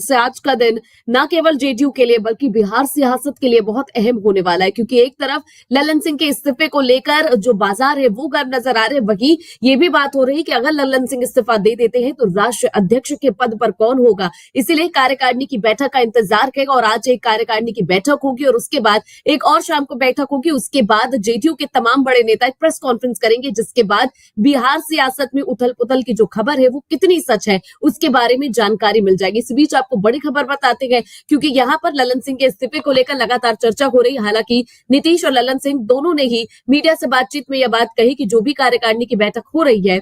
से आज का दिन न केवल जेडीयू के लिए बल्कि बिहार सियासत के लिए बहुत अहम होने वाला है, क्योंकि एक तरफ लल्लन सिंह के इस्तीफे को लेकर जो बाजार है वो गर्म नजर आ रहे हैं, वहीं ये भी बात हो रही है कि अगर लल्लन सिंह इस्तीफा दे देते हैं तो राष्ट्रीय अध्यक्ष के पद पर कौन होगा। इसीलिए कार्यकारिणी की बैठक का इंतजार करेगा और आज एक कार्यकारिणी की बैठक होगी और उसके बाद एक और शाम को बैठक होगी। उसके बाद जेडीयू के तमाम बड़े नेता एक प्रेस कॉन्फ्रेंस करेंगे, जिसके बाद बिहार सियासत में उथल पुथल की जो खबर है वो कितनी सच है उसके बारे में जानकारी मिल जाएगी। इस बीच आपको बड़ी खबर बताते हैं, क्योंकि यहाँ पर लल्लन सिंह के इस्तीफे को लेकर लगातार चर्चा हो रही है। हालांकि नीतीश और लल्लन सिंह दोनों ने ही मीडिया से बातचीत में यह बात कही कि जो भी कार्यकारिणी की बैठक हो रही है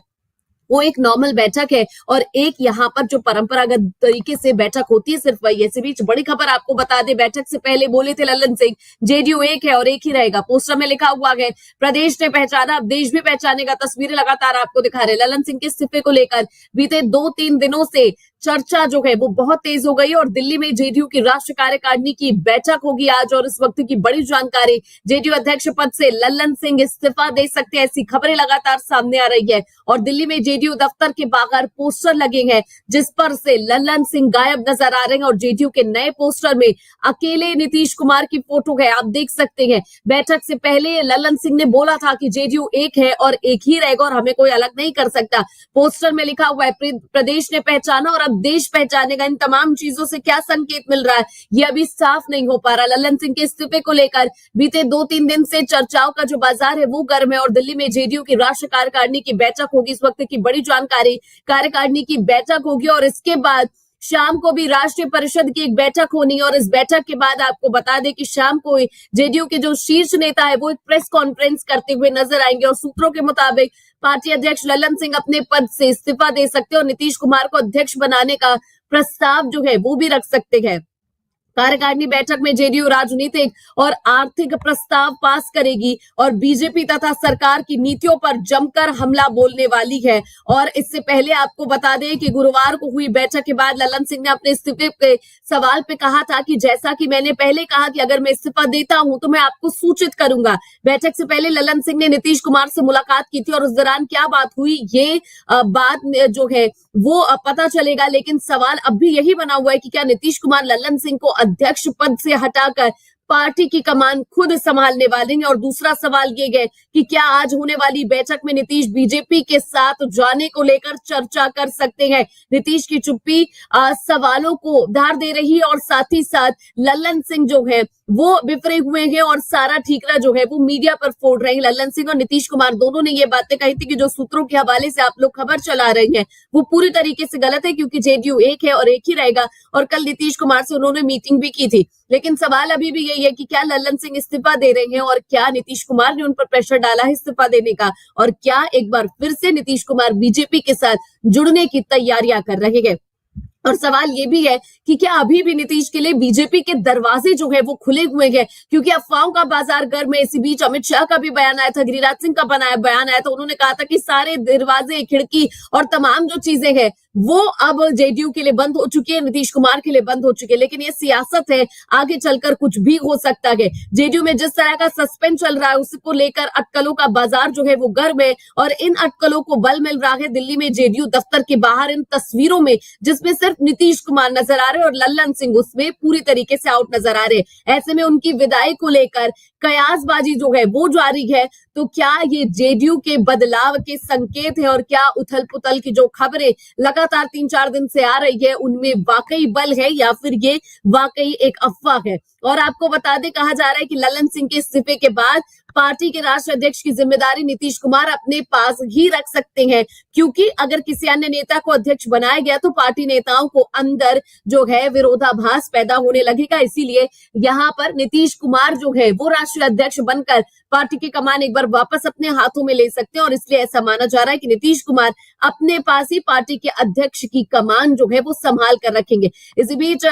वो एक नॉर्मल बैठक है और एक यहाँ पर जो परंपरागत तरीके से बैठक होती है सिर्फ वही। इसी बीच बड़ी खबर आपको बता दे, बैठक से पहले बोले थे लल्लन सिंह जेडीयू एक है और एक ही रहेगा। पोस्टर में लिखा हुआ है प्रदेश ने पहचाना, अब देश भी पहचानेगा। तस्वीरें लगातार आपको दिखा रहे। लल्लन सिंह के इस्तीफे को लेकर बीते 2-3 दिनों से चर्चा जो है वो बहुत तेज हो गई और दिल्ली में जेडीयू की राष्ट्रीय कार्यकारिणी की बैठक होगी आज। और इस वक्त की बड़ी जानकारी, जेडीयू अध्यक्ष पद से लल्लन सिंह इस्तीफा दे सकते हैं, ऐसी खबरें लगातार सामने आ रही है। और दिल्ली में जेडीयू दफ्तर के बाहर पोस्टर लगे हैं जिस पर से लल्लन सिंह गायब नजर आ रहे हैं और जेडीयू के नए पोस्टर में अकेले नीतीश कुमार की फोटो है, आप देख सकते हैं। बैठक से पहले लल्लन सिंह ने बोला था कि जेडीयू एक है और एक ही रहेगा और हमें कोई अलग नहीं कर सकता। पोस्टर में लिखा हुआ है प्रदेश ने पहचाना और अब देश पहचानेगा। इन तमाम चीजों से क्या संकेत मिल रहा है ये अभी साफ नहीं हो पा रहा। लल्लन सिंह के इस्तीफे को लेकर बीते 2-3 दिन से चर्चाओं का जो बाजार है वो गर्म है और दिल्ली में जेडीयू की राष्ट्रीय कार्यकारिणी की बैठक होगी। इस वक्त की बड़ी जानकारी, कार्यकारिणी की बैठक होगी और इसके बाद शाम को भी राष्ट्रीय परिषद की एक बैठक होनी और इस बैठक के बाद आपको बता दें कि शाम को जेडीयू के जो शीर्ष नेता है वो एक प्रेस कॉन्फ्रेंस करते हुए नजर आएंगे और सूत्रों के मुताबिक पार्टी अध्यक्ष लल्लन सिंह अपने पद से इस्तीफा दे सकते हैं और नीतीश कुमार को अध्यक्ष बनाने का प्रस्ताव जो है वो भी रख सकते हैं। कार्यकारिणी बैठक में जेडीयू राजनीतिक और आर्थिक प्रस्ताव पास करेगी और बीजेपी तथा सरकार की नीतियों पर जमकर हमला बोलने वाली है। और इससे पहले आपको बता दें कि गुरुवार को हुई बैठक के बाद लल्लन सिंह ने अपने इस्तीफे के सवाल पे कहा था कि जैसा कि मैंने पहले कहा कि अगर मैं इस्तीफा देता हूं तो मैं आपको सूचित करूंगा। बैठक से पहले लल्लन सिंह ने नीतीश कुमार से मुलाकात की थी और उस दौरान क्या बात हुई ये बात जो है वो पता चलेगा, लेकिन सवाल अब भी यही बना हुआ है कि क्या नीतीश कुमार लल्लन सिंह को अध्यक्ष पद से हटाकर पार्टी की कमान खुद संभालने वाले हैं। और दूसरा सवाल ये है कि क्या आज होने वाली बैठक में नीतीश बीजेपी के साथ जाने को लेकर चर्चा कर सकते हैं। नीतीश की चुप्पी सवालों को धार दे रही है और साथ ही साथ लल्लन सिंह जो है वो बिफरे हुए हैं और सारा ठीकरा जो है वो मीडिया पर फोड़ रहे हैं। लल्लन सिंह और नीतीश कुमार दोनों ने ये बातें कही थी कि जो सूत्रों के हवाले से आप लोग खबर चला रहे हैं वो पूरी तरीके से गलत है, क्योंकि जेडीयू एक है और एक ही रहेगा। और कल नीतीश कुमार से उन्होंने मीटिंग भी की थी, लेकिन सवाल अभी भी यही है कि क्या लल्लन सिंह इस्तीफा दे रहे हैं और क्या नीतीश कुमार ने उन पर प्रेशर डाला है इस्तीफा देने का, और क्या एक बार फिर से नीतीश कुमार बीजेपी के साथ जुड़ने की तैयारियां कर रहे हैं। और सवाल ये भी है कि क्या अभी भी नीतीश के लिए बीजेपी के दरवाजे जो है वो खुले हुए हैं, क्योंकि अफवाहों का बाजार गर्म है। इसी बीच अमित शाह का भी बयान आया था, गिरिराज सिंह का बयान आया था। उन्होंने कहा था कि सारे दरवाजे, खिड़की और तमाम जो चीजें हैं वो अब जेडीयू के लिए बंद हो चुकी है, नीतीश कुमार के लिए बंद हो चुकी है। लेकिन ये सियासत है, आगे चलकर कुछ भी हो सकता है। जेडीयू में जिस तरह का सस्पेंस चल रहा है उसको लेकर अटकलों का बाजार जो है वो गर्म है और इन अटकलों को बल मिल रहा है दिल्ली में जेडीयू दफ्तर के बाहर इन तस्वीरों में, जिसमें सिर्फ नीतीश कुमार नजर आ रहे हैं और लल्लन सिंह उसमें पूरी तरीके से आउट नजर आ रहे हैं। ऐसे में उनकी विदाई को लेकर कयासबाजी जो है वो जारी है। तो क्या ये जेडीयू के बदलाव के संकेत है और क्या उथल पुथल की जो खबरें लगातार 3-4 दिन से आ रही है उनमें वाकई बल है या फिर ये वाकई एक अफवाह है। और आपको बता दें, कहा जा रहा है कि लल्लन सिंह के इस्तीफे के बाद पार्टी के राष्ट्रीय अध्यक्ष की जिम्मेदारी नीतीश कुमार अपने पास ही रख सकते हैं, क्योंकि अगर किसी अन्य नेता को अध्यक्ष बनाया गया तो पार्टी नेताओं को अंदर जो है विरोधाभास पैदा होने लगेगा। इसीलिए यहाँ पर नीतीश कुमार जो है वो राष्ट्रीय अध्यक्ष बनकर पार्टी की कमान एक बार वापस अपने हाथों में ले सकते हैं और इसलिए ऐसा माना जा रहा है कि नीतीश कुमार अपने पास ही पार्टी के अध्यक्ष की कमान जो है वो संभाल कर रखेंगे। इसी बीच